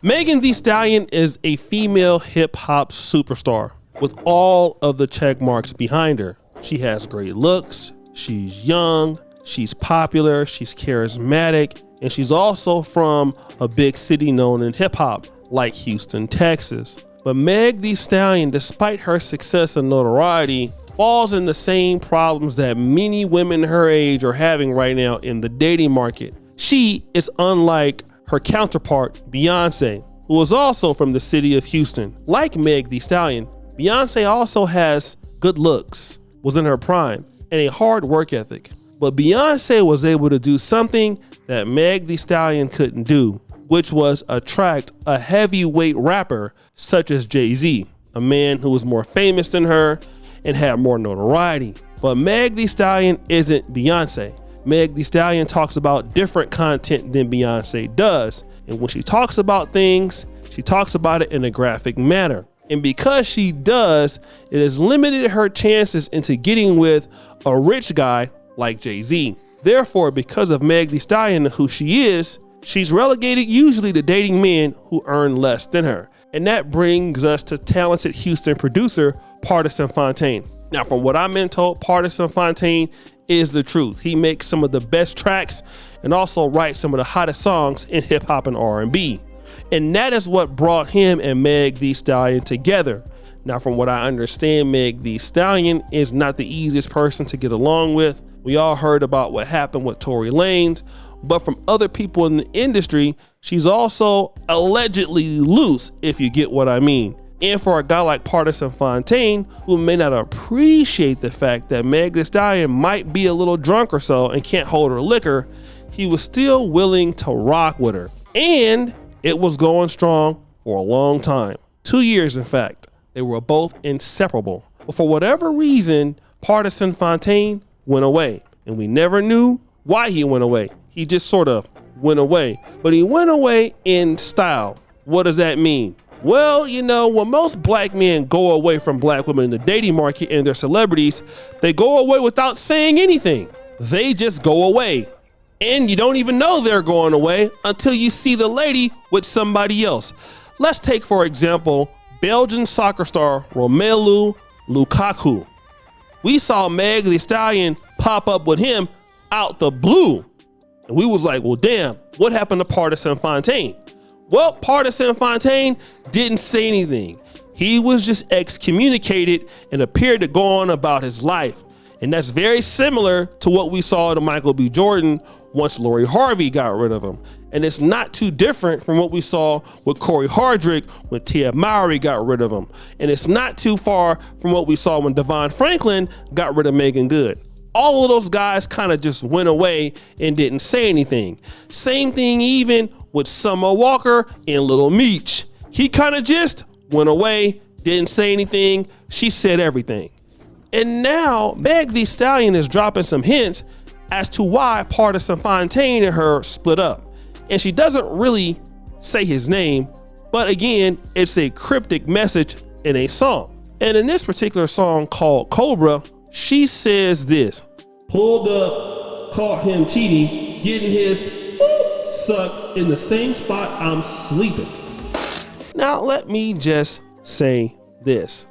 Megan Thee Stallion is a female hip-hop superstar with all of the check marks behind her. She has great looks, she's young, she's popular, she's charismatic, and she's also from a big city known in hip-hop like Houston, Texas. But Meg Thee Stallion, despite her success and notoriety, falls in the same problems that many women her age are having right now in the dating market. She is unlike her counterpart, Beyonce, who is also from the city of Houston. Like Meg Thee Stallion, Beyonce also has good looks, was in her prime, and a hard work ethic. But Beyonce was able to do something that Meg Thee Stallion couldn't do, which was attract a heavyweight rapper such as Jay-Z, a man who was more famous than her and had more notoriety. But Meg Thee Stallion isn't Beyonce. Meg Thee Stallion talks about different content than Beyonce does. And when she talks about things, she talks about it in a graphic manner. And because she does, it has limited her chances into getting with a rich guy like Jay-Z. Therefore, because of Meg Thee Stallion and who she is, she's relegated usually to dating men who earn less than her. And that brings us to talented Houston producer Pardison Fontaine. Now, from what I've been told, Pardison Fontaine is the truth. He makes some of the best tracks and also writes some of the hottest songs in hip hop and R&B. And that is what brought him and Meg Thee Stallion together. Now, from what I understand, Meg Thee Stallion is not the easiest person to get along with. We all heard about what happened with Tori Lanez, but from other people in the industry, she's also allegedly loose, if you get what I mean. And for a guy like Pardison Fontaine, who may not appreciate the fact that Meg Thee Stallion might be a little drunk or so and can't hold her liquor, he was still willing to rock with her. And it was going strong for a long time. 2 years, in fact. They were both inseparable. But for whatever reason, Pardison Fontaine went away. And we never knew why he went away. He just sort of went away. But he went away in style. What does that mean? Well, you know, when most black men go away from black women in the dating market and their celebrities, they go away without saying anything. They just go away. And you don't even know they're going away until you see the lady with somebody else. Let's take, for example, Belgian soccer star Romelu Lukaku. We saw Meg Thee Stallion pop up with him out the blue. And we was like, well, damn, what happened to Pardison Fontaine? Well, Pardison Fontaine didn't say anything. He was just excommunicated and appeared to go on about his life. And that's very similar to what we saw to Michael B. Jordan once Lori Harvey got rid of him. And it's not too different from what we saw with Corey Hardrick when Tia Mowry got rid of him. And it's not too far from what we saw when Devon Franklin got rid of Megan Good. All of those guys kind of just went away and didn't say anything. Same thing even with Summer Walker and Little Meech. He kind of just went away, didn't say anything. She said everything. And now Meg Thee Stallion is dropping some hints as to why Pardison Fontaine and her split up. And she doesn't really say his name, but again, it's a cryptic message in a song. And in this particular song called Cobra, she says this: pulled up, caught him cheating, getting his sucked in the same spot I'm sleeping. Now, let me just say this.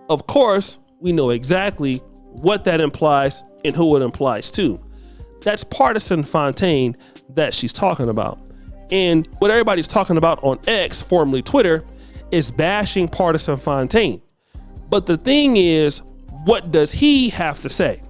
Of course, we know exactly what that implies and who it implies to. That's Pardison Fontaine that she's talking about. And what everybody's talking about on X, formerly Twitter, is bashing Pardison Fontaine. But the thing is, what does he have to say?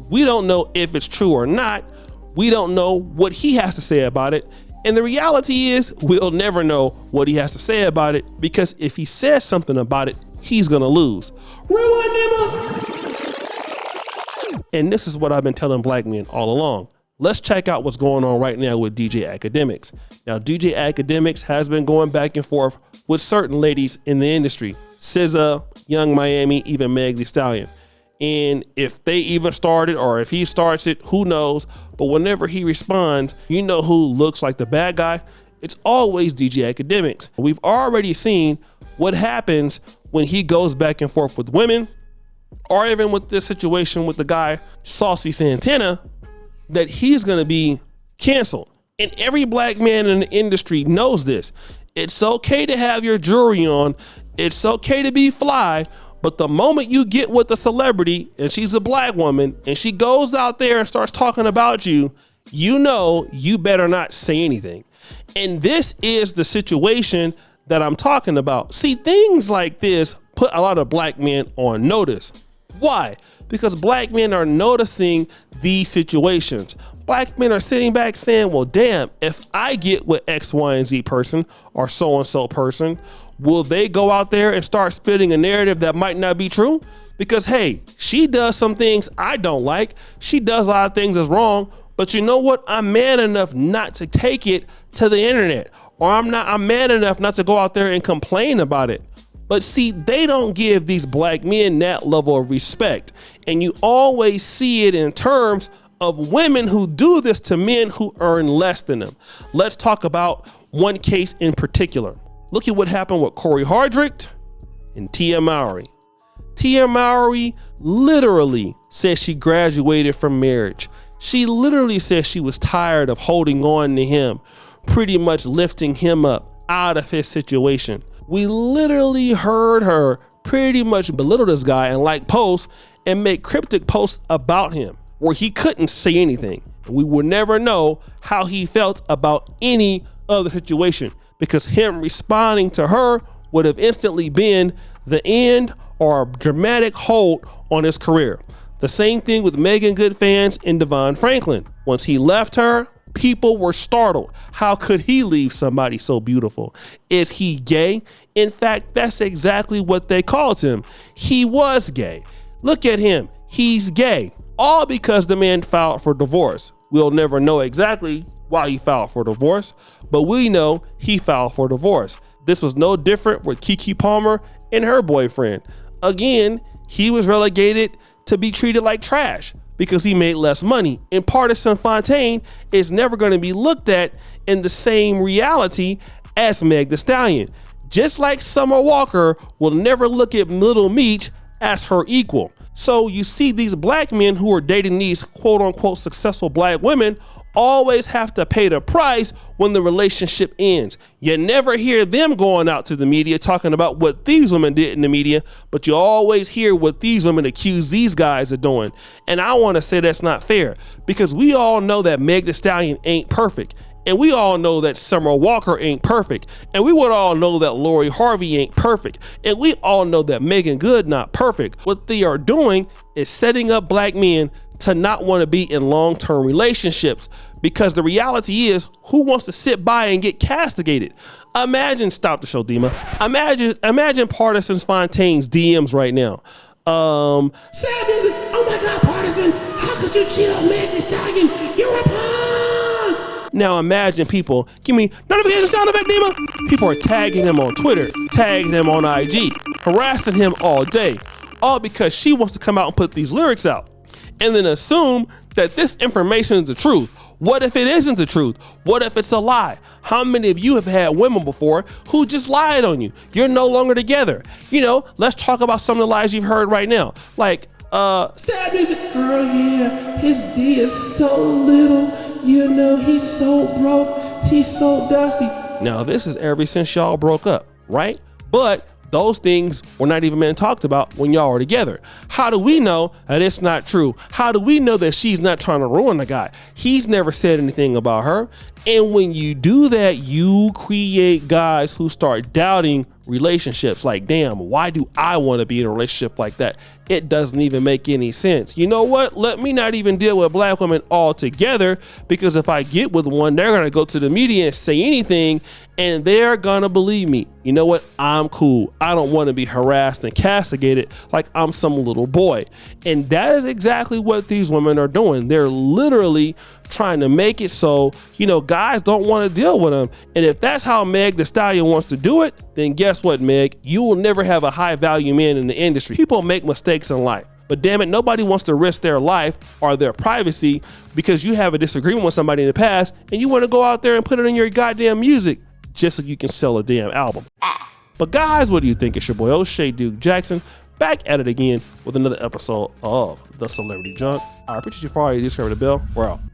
We don't know if it's true or not. We don't know what he has to say about it. And the reality is, we'll never know what he has to say about it, because if he says something about it, he's gonna lose. And this is what I've been telling black men all along. Let's check out what's going on right now with DJ Academics. Now, DJ Academics has been going back and forth with certain ladies in the industry. SZA, Young Miami, even Meg Thee Stallion. And if they even started, or if he starts it, who knows? But whenever he responds, you know who looks like the bad guy? It's always DJ Academics. We've already seen what happens when he goes back and forth with women, or even with this situation with the guy, Saucy Santana, that he's gonna be canceled. And every black man in the industry knows this. It's okay to have your jewelry on. It's okay to be fly. But the moment you get with a celebrity and she's a black woman and she goes out there and starts talking about you, you know you better not say anything. And this is the situation that I'm talking about. See, things like this put a lot of black men on notice. Why? Because black men are noticing these situations. Black men are sitting back saying, well, damn, if I get with X, Y, and Z person or so-and-so person, will they go out there and start spitting a narrative that might not be true? Because, hey, she does some things I don't like. She does a lot of things that's wrong. But you know what? I'm man enough not to take it to the internet. Or I'm man enough not to go out there and complain about it. But see, they don't give these black men that level of respect. And you always see it in terms of women who do this to men who earn less than them. Let's talk about one case in particular. Look at what happened with Corey Hardrick and Tia Mowry. Tia Mowry literally said she graduated from marriage. She literally said she was tired of holding on to him, pretty much lifting him up out of his situation. We literally heard her pretty much belittle this guy and like posts and make cryptic posts about him where he couldn't say anything. We will never know how he felt about any other situation because him responding to her would have instantly been the end or a dramatic hold on his career. The same thing with Megan Good fans and Devon Franklin. Once he left her, people were startled. How could he leave somebody so beautiful? Is he gay? In fact, that's exactly what they called him. He was gay. Look at him. He's gay. All because the man filed for divorce. We'll never know exactly why he filed for divorce, but we know he filed for divorce. This was no different with Keke Palmer and her boyfriend. Again, he was relegated to be treated like trash because he made less money. And Pardison Fontaine is never going to be looked at in the same reality as Meg Thee Stallion. Just like Summer Walker will never look at Little Meech as her equal. So you see these black men who are dating these quote unquote successful black women always have to pay the price when the relationship ends. You never hear them going out to the media talking about what these women did in the media, but you always hear what these women accuse these guys of doing. And I want to say that's not fair because we all know that Meg Thee Stallion ain't perfect. And we all know that Summer Walker ain't perfect. And we would all know that Lori Harvey ain't perfect. And we all know that Megan Good not perfect. What they are doing is setting up black men to not want to be in long-term relationships because the reality is, who wants to sit by and get castigated? Imagine, stop the show, Dima. Imagine Pardison Fontaine's DMs right now. Sad music. Oh my God, Pardison, how could you cheat on Meg Thee Stallion? You're a punk. Now imagine people, give me notification sound effect, Dima. People are tagging him on Twitter, tagging him on IG, harassing him all day, all because she wants to come out and put these lyrics out. And then assume that this information is the truth. What if it isn't the truth? What if it's a lie? How many of you have had women before who just lied on you? You're no longer together. You know, let's talk about some of the lies you've heard right now. Like, sad music, girl, yeah, his D is so little. You know, he's so broke, he's so dusty. Now, this is ever since y'all broke up, right? But those things were not even being talked about when y'all were together. How do we know that it's not true? How do we know that she's not trying to ruin the guy? He's never said anything about her. And when you do that, you create guys who start doubting relationships. Like, damn, why do I want to be in a relationship like that? It doesn't even make any sense. You know what? Let me not even deal with black women altogether, because if I get with one, they're going to go to the media and say anything and they're going to believe me. You know what? I'm cool. I don't want to be harassed and castigated like I'm some little boy. And that is exactly what these women are doing. They're literally trying to make it so, you know, guys don't want to deal with them. And if that's how Meg Thee Stallion wants to do it, then guess what, Meg? You will never have a high value man in the industry. People make mistakes in life, but damn it, nobody wants to risk their life or their privacy because you have a disagreement with somebody in the past and you want to go out there and put it in your goddamn music just so you can sell a damn album. But guys, what do you think? It's your boy O'Shea Duke Jackson, back at it again with another episode of The Celebrity Junk. I appreciate you for all you subscribe to the bell. We're out.